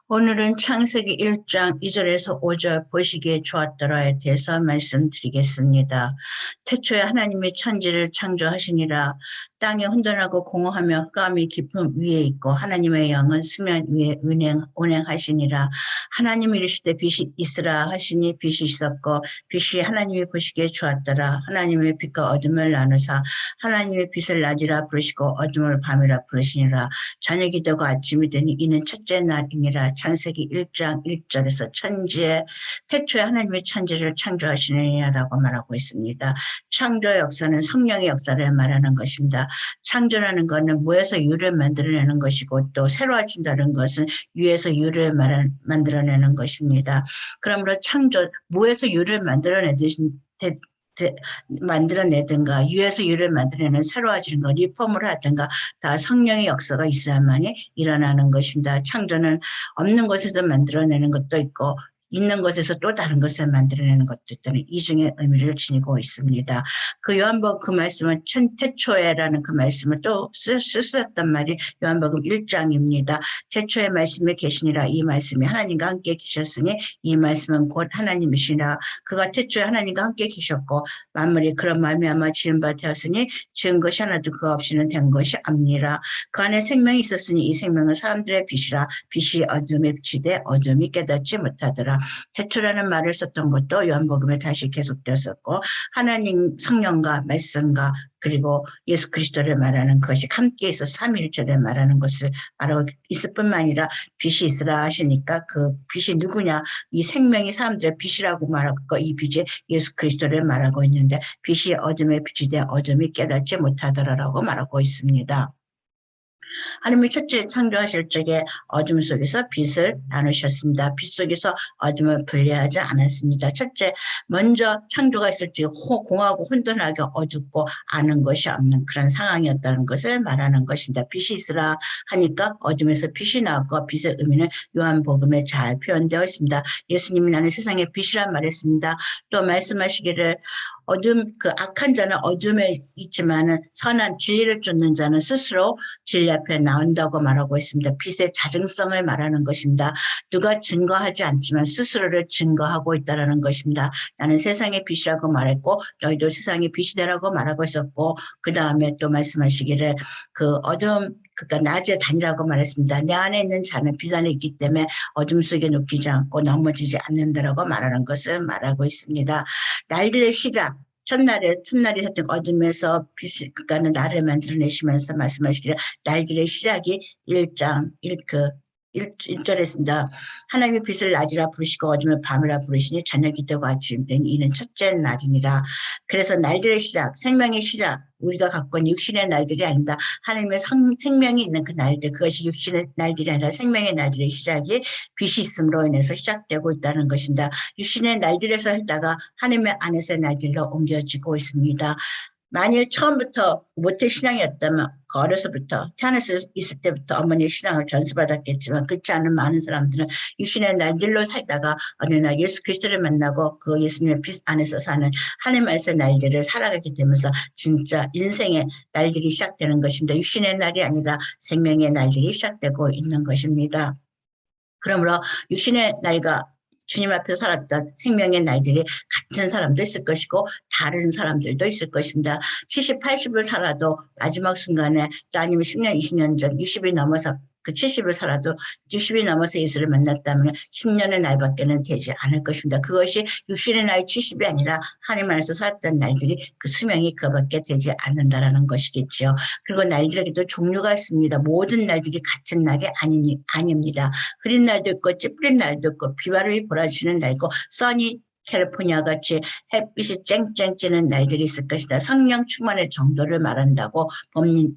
오늘은 창세기 1장 2절에서 5절 보시기에 좋았더라에 대해서 말씀드리겠습니다. 태초에 하나님이 천지를 창조하시니라. 땅이 혼돈하고 공허하며 흑암이 깊음 위에 있고 하나님의 영은 수면 위에 운행하시니라. 하나님이 이르시되 빛이 있으라 하시니 빛이 있었고 빛이 하나님이 보시기에 좋았더라. 하나님의 빛과 어둠을 나누사 하나님의 빛을 낮이라 부르시고 어둠을 밤이라 부르시니라. 저녁이 되고 아침이 되니 이는 첫째 날이니라. 창세기 1장 1절에서 태초에 하나님이 천지를 창조하시느냐라고 말하고 있습니다. 창조의 역사는 성령의 역사를 말하는 것입니다. 창조라는 것은 무에서 유를 만들어내는 것이고 또 새로워진다는 것은 유에서 유를 만들어내는 것입니다. 그러므로 무에서 유를 만들어내든가 유에서 유를 만들어내는 새로워지는 것, 리폼을 하든가 다 성령의 역사가 있어야만이 일어나는 것입니다. 창조는 없는 것에서 만들어내는 것도 있고 있는 것에서 또 다른 것을 만들어내는 것도 있다는 이중의 의미를 지니고 있습니다. 그 요한복음 그 말씀은 태초에라는 그 말씀을 또 쓰셨단 말이 요한복음 1장입니다. 태초에 말씀이 계시니라. 이 말씀이 하나님과 함께 계셨으니 이 말씀은 곧 하나님이시라. 그가 태초에 하나님과 함께 계셨고 만물이 그런 말미암아 지은 바 되었으니 지은 것이 하나도 그가 없이는 된 것이 없니라. 그 안에 생명이 있었으니 이 생명은 사람들의 빛이라. 빛이 어둠에 비치되 어둠이 깨닫지 못하더라. 태초라는 말을 썼던 것도 요한복음에 다시 계속되었었고 하나님 성령과 말씀과 그리고 예수 그리스도를 말하는 것이 함께 있어 삼위일체를 말하는 것을 말하고 있을 뿐만 아니라 빛이 있으라 하시니까 그 빛이 누구냐, 이 생명이 사람들의 빛이라고 말하고 이 빛이 예수 그리스도를 말하고 있는데 빛이 어둠에 비치되 어둠이 깨닫지 못하더라라고 말하고 있습니다. 하나님이 첫째 창조하실 적에 어둠 속에서 빛을 나누셨습니다. 빛 속에서 어둠을 분리하지 않았습니다. 첫째, 먼저 창조가 있을 적에 공하고 혼돈하게 어둡고 아는 것이 없는 그런 상황이었다는 것을 말하는 것입니다. 빛이 있으라 하니까 어둠에서 빛이 나왔고 빛의 의미는 요한복음에 잘 표현되어 있습니다. 예수님이 나는 세상의 빛이란 말했습니다. 또 말씀하시기를 그 악한 자는 어둠에 있지만은 선한 진리를 쫓는 자는 스스로 진리 앞에 나온다고 말하고 있습니다. 빛의 자증성을 말하는 것입니다. 누가 증거하지 않지만 스스로를 증거하고 있다는 것입니다. 나는 세상의 빛이라고 말했고 너희도 세상의 빛이 되라고 말하고 있었고 그 다음에 또 말씀하시기를 그러니까 낮에 다니라고 말했습니다. 내 안에 있는 자는 빛 안에 있기 때문에 어둠 속에 눕히지 않고 넘어지지 않는다라고 말하는 것을 말하고 있습니다. 날들의 시작, 첫날이 샀던 어둠에서 빛을, 그러니까 나를 만들어내시면서 말씀하시기를 날들의 시작이 1장 1절에 있습니다. 하나님의 빛을 낮이라 부르시고 어둠을 밤이라 부르시니 저녁이 되고 아침이 되니 이는 첫째 날이니라. 그래서 날들의 시작, 생명의 시작, 우리가 갖고 있는 육신의 날들이 아닙니다. 하나님의 생명이 있는 그 날들, 그것이 육신의 날들이 아니라 생명의 날들의 시작이 빛이 있음으로 인해서 시작되고 있다는 것입니다. 육신의 날들에서 했다가 하나님의 안에서의 날들로 옮겨지고 있습니다. 만일 처음부터 모태 신앙이었다면 어려서부터 태어났을 때부터 어머니의 신앙을 전수받았겠지만 그렇지 않은 많은 사람들은 육신의 날들로 살다가 어느 날 예수 그리스도를 만나고 그 예수님의 빛 안에서 사는 하나님 안에서의 날들을 살아가게 되면서 진짜 인생의 날들이 시작되는 것입니다. 육신의 날이 아니라 생명의 날들이 시작되고 있는 것입니다. 그러므로 육신의 날과 주님 앞에 살았던 생명의 날들이 같은 사람도 있을 것이고 다른 사람들도 있을 것입니다. 70, 80을 살아도 마지막 순간에 또 아니면 10년, 20년 전 60이 넘어서 그 70을 살아도 60이 넘어서 예수를 만났다면 10년의 날밖에는 되지 않을 것입니다. 그것이 육신의 나이 70이 아니라 하나님 안에서 살았던 날들이 그 수명이 그밖에 되지 않는다라는 것이겠죠. 그리고 날들에게도 종류가 있습니다. 모든 날들이 같은 날이 아닙니다. 흐린 날도 있고 찌푸린 날도 있고 비바람이 몰아치는 날이고 써니 캘리포니아 같이 햇빛이 쨍쨍 찌는 날들이 있을 것이다. 성령 충만의 정도를 말한다고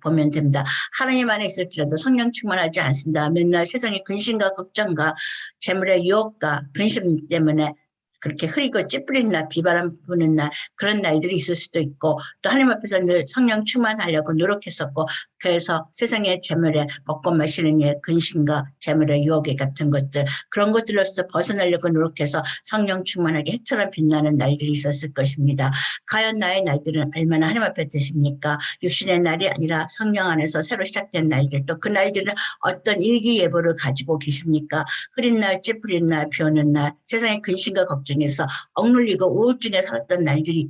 보면 됩니다. 하나님 안에 있을지라도 성령 충만하지 않습니다. 맨날 세상의 근심과 걱정과 재물의 유혹과 근심 때문에 그렇게 흐리고 찌푸린 날, 비바람 부는 날, 그런 날들이 있을 수도 있고, 또 하나님 앞에서 늘 성령 충만하려고 노력했었고, 그래서 세상의 재물에 먹고 마시는 일, 근심과 재물의 유혹에 같은 것들, 그런 것들로서 벗어나려고 노력해서 성령 충만하게 해처럼 빛나는 날들이 있었을 것입니다. 과연 나의 날들은 얼마나 하나님 앞에 되십니까? 육신의 날이 아니라 성령 안에서 새로 시작된 날들, 또 그 날들은 어떤 일기예보를 가지고 계십니까? 흐린 날, 찌푸린 날, 비 오는 날, 세상의 근심과 걱정에서 억눌리고 우울증에 살았던 날들이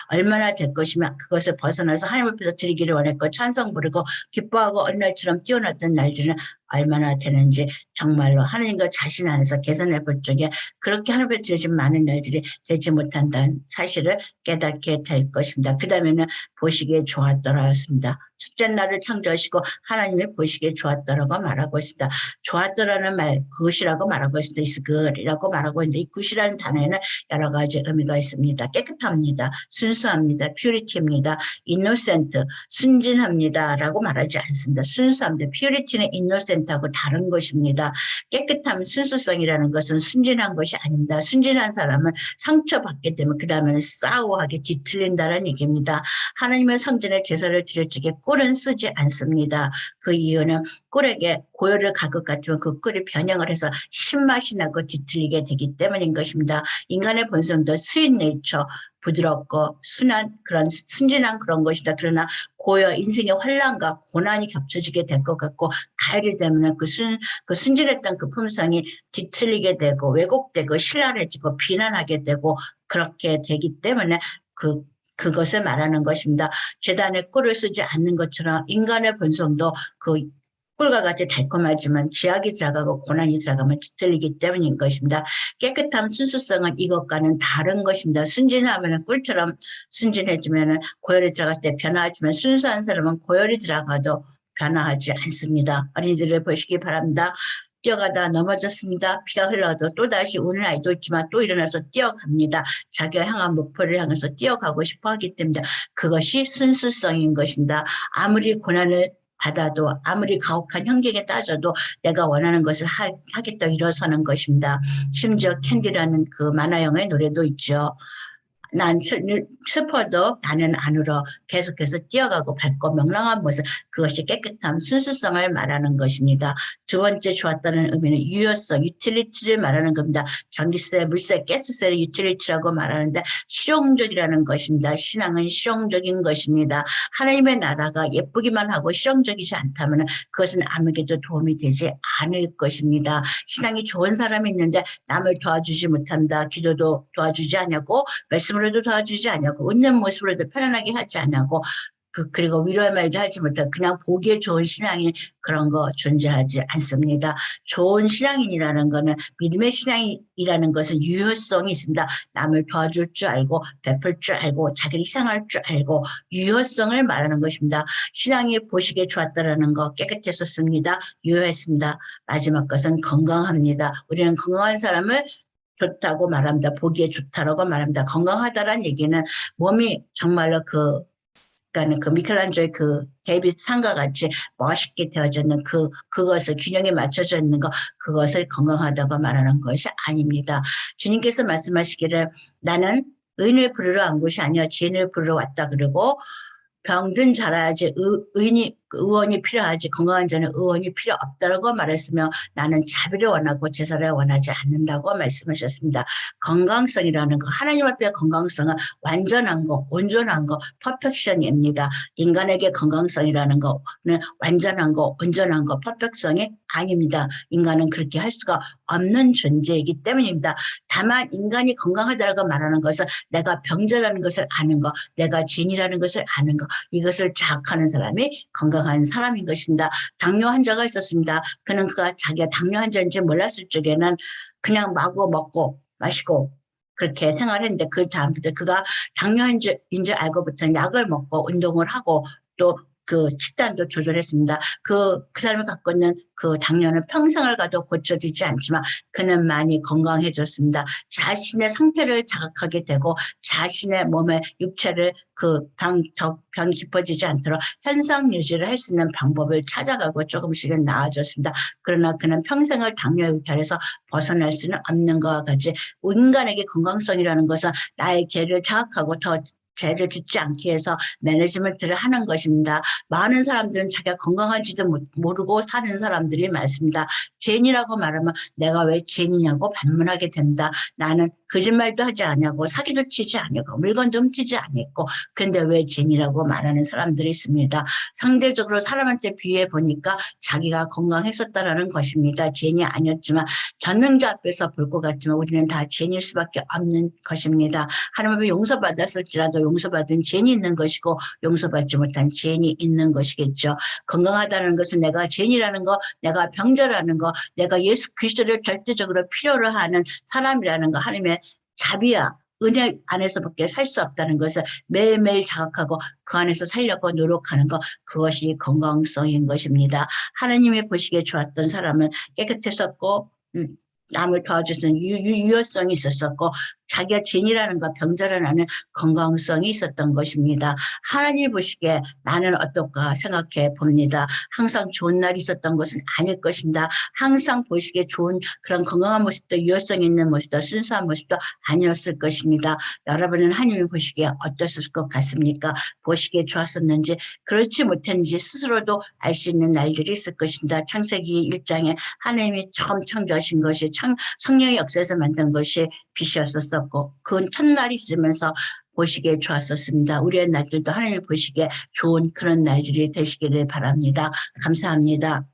얼마나 될 것이며 그것을 벗어나서 하나님 앞에서 드리기를 원했고 찬송 부르고 기뻐하고 어린 날처럼 뛰어났던 날들은 얼마나 되는지 정말로 하나님과 자신 안에서 계산해 볼 적에 그렇게 하나님 앞에 드리신 많은 날들이 되지 못한다는 사실을 깨닫게 될 것입니다. 그 다음에는 보시기에 좋았더라였습니다. 첫째 날을 창조하시고 하나님이 보시기에 좋았더라고 말하고 있습니다. 좋았더라는 말, 굿이라고 말하고 있습니다. is good이라고 말하고 있는데 이 굿이라는 단어에는 여러 가지 의미가 있습니다. 깨끗합니다. 순수합니다. purity입니다. innocent, 순진합니다. 라고 말하지 않습니다. 순수합니다. purity는 innocent하고 다른 것입니다. 깨끗함, 순수성이라는 것은 순진한 것이 아닙니다. 순진한 사람은 상처받게 되면 그 다음에는 싸우하게 뒤틀린다는 얘기입니다. 하나님의 성전에 제사를 드릴 적에 꿀은 쓰지 않습니다. 그 이유는 꿀에게 고열을 갈 것 같으면 그 꿀이 변형을 해서 신맛이 나고 뒤틀리게 되기 때문인 것입니다. 인간의 본성도 스윗 네이처, 부드럽고 순한 그런 순진한 그런 것이다. 그러나 고여 인생의 환란과 고난이 겹쳐지게 될 것 같고 가을이 되면 그 순진했던 그 품성이 뒤틀리게 되고 왜곡되고 신랄해지고 비난하게 되고 그렇게 되기 때문에 그것을 말하는 것입니다. 제단에 꿀을 쓰지 않는 것처럼 인간의 본성도 그 꿀과 같이 달콤하지만 죄악이 들어가고 고난이 들어가면 뒤틀리기 때문인 것입니다. 깨끗함, 순수성은 이것과는 다른 것입니다. 순진하면 꿀처럼 순진해지면 고열이 들어갈 때 변화하지만 순수한 사람은 고열이 들어가도 변화하지 않습니다. 어린이들을 보시기 바랍니다. 뛰어가다 넘어졌습니다. 피가 흘러도 또다시 우는 아이도 있지만 또 일어나서 뛰어갑니다. 자기가 향한 목표를 향해서 뛰어가고 싶어 하기 때문에 그것이 순수성인 것입니다. 아무리 고난을 받아도 아무리 가혹한 환경에 따져도 내가 원하는 것을 하겠다 일어서는 것입니다. 심지어 캔디라는 그 만화영화의 노래도 있죠. 난 슬퍼도 나는 안 울어. 계속해서 뛰어가고 밝고 명랑한 모습, 그것이 깨끗함, 순수성을 말하는 것입니다. 두 번째 좋았다는 의미는 유효성, 유틸리티를 말하는 겁니다. 전기세, 물세, 가스세를 유틸리티라고 말하는데 실용적이라는 것입니다. 신앙은 실용적인 것입니다. 하나님의 나라가 예쁘기만 하고 실용적이지 않다면 그것은 아무에게도 도움이 되지 않을 것입니다. 신앙이 좋은 사람이 있는데 남을 도와주지 못한다. 기도도 도와주지 않냐고 말씀을 해도 도와주지 않냐고 웃는 모습으로도 편안하게 하지 않냐고 그리고 위로의 말도 하지 못하고 그냥 보기에 좋은 신앙이 그런 거 존재하지 않습니다. 좋은 신앙인이라는 거는 믿음의 신앙이라는 것은 유효성이 있습니다. 남을 도와줄 줄 알고 베풀 줄 알고 자기를 희생할 줄 알고 유효성을 말하는 것입니다. 신앙이 보시기에 좋았다라는 거 깨끗했었습니다. 유효했습니다. 마지막 것은 건강합니다. 우리는 건강한 사람을 좋다고 말합니다. 보기에 좋다라고 말합니다. 건강하다라는 얘기는 몸이 정말로 그러니까 그 미켈란젤로의 그 데이비드 상과 같이 멋있게 되어져 있는 그것을 균형에 맞춰져 있는 거 그것을 건강하다고 말하는 것이 아닙니다. 주님께서 말씀하시기를 나는 의인을 부르러 온 것이 아니라 죄인을 부르러 왔다 그러고 병든 자라야지 의원이 필요하지 건강한 자는 의원이 필요 없다고 말했으며 나는 자비를 원하고 제사를 원하지 않는다고 말씀하셨습니다. 건강성이라는 거 하나님 앞에 건강성은 완전한 거 온전한 거 퍼펙션입니다. 인간에게 건강성이라는 거는 완전한 거 온전한 거 퍼펙성이 아닙니다. 인간은 그렇게 할 수가 없는 존재이기 때문입니다. 다만 인간이 건강하다고 말하는 것은 내가 병자라는 것을 아는 거 내가 죄인이라는 것을 아는 거 이것을 자각하는 사람이 건강한 사람인 것입니다. 당뇨 환자가 있었습니다. 그는 그가 자기가 당뇨 환자인지 몰랐을 적에는 그냥 마구 먹고 마시고 그렇게 생활했는데 그 다음부터 그가 당뇨 환자인 줄 알고부터는 약을 먹고 운동을 하고 또 그 식단도 조절했습니다. 그 사람이 갖고 있는 그 당뇨는 평생을 가도 고쳐지지 않지만 그는 많이 건강해졌습니다. 자신의 상태를 자각하게 되고 자신의 몸의 육체를 병이 깊어지지 않도록 현상 유지를 할 수 있는 방법을 찾아가고 조금씩은 나아졌습니다. 그러나 그는 평생을 당뇨의 유탈에서 벗어날 수는 없는 것과 같이 인간에게 건강성이라는 것은 나의 죄를 자각하고 더 죄를 짓지 않기 위해서 매니지먼트를 하는 것입니다. 많은 사람들은 자기가 건강한지도 모르고 사는 사람들이 많습니다. 죄인이라고 말하면 내가 왜 죄인이냐고 반문하게 됩니다. 나는 거짓말도 하지 않냐고 사기도 치지 않고 물건도 훔치지 않았고 근데 왜 죄인이라고 말하는 사람들이 있습니다. 상대적으로 사람한테 비유해 보니까 자기가 건강했었다라는 것입니다. 죄인이 아니었지만 전능자 앞에서 볼 것 같지만 우리는 다 죄인일 수밖에 없는 것입니다. 하나님의 용서받았을지라도 용서받은 죄인이 있는 것이고 용서받지 못한 죄인이 있는 것이겠죠. 건강하다는 것은 내가 죄인이라는 거, 내가 병자라는 거, 내가 예수 그리스도를 절대적으로 필요로 하는 사람이라는 거, 하나님의 자비야 은혜 안에서밖에 살 수 없다는 것을 매일매일 자각하고 그 안에서 살려고 노력하는 것, 그것이 건강성인 것입니다. 하나님이 보시기에 좋았던 사람은 깨끗했었고 남을 도와주는 유효성이 있었었고 자기가 죄인이라는 것, 병자라는 건강성이 있었던 것입니다. 하나님 보시기에 나는 어떨까 생각해 봅니다. 항상 좋은 날이 있었던 것은 아닐 것입니다. 항상 보시기에 좋은 그런 건강한 모습도 유효성 있는 모습도 순수한 모습도 아니었을 것입니다. 여러분은 하나님이 보시기에 어떠셨을 것 같습니까? 보시기에 좋았었는지 그렇지 못했는지 스스로도 알 수 있는 날들이 있을 것입니다. 창세기 1장에 하나님이 처음 창조하신 것이 성령의 역사에서 만든 것이 빛이었었고 그건 첫날이 있으면서 보시기에 좋았었습니다. 우리의 날들도 하나님을 보시기에 좋은 그런 날들이 되시기를 바랍니다. 감사합니다.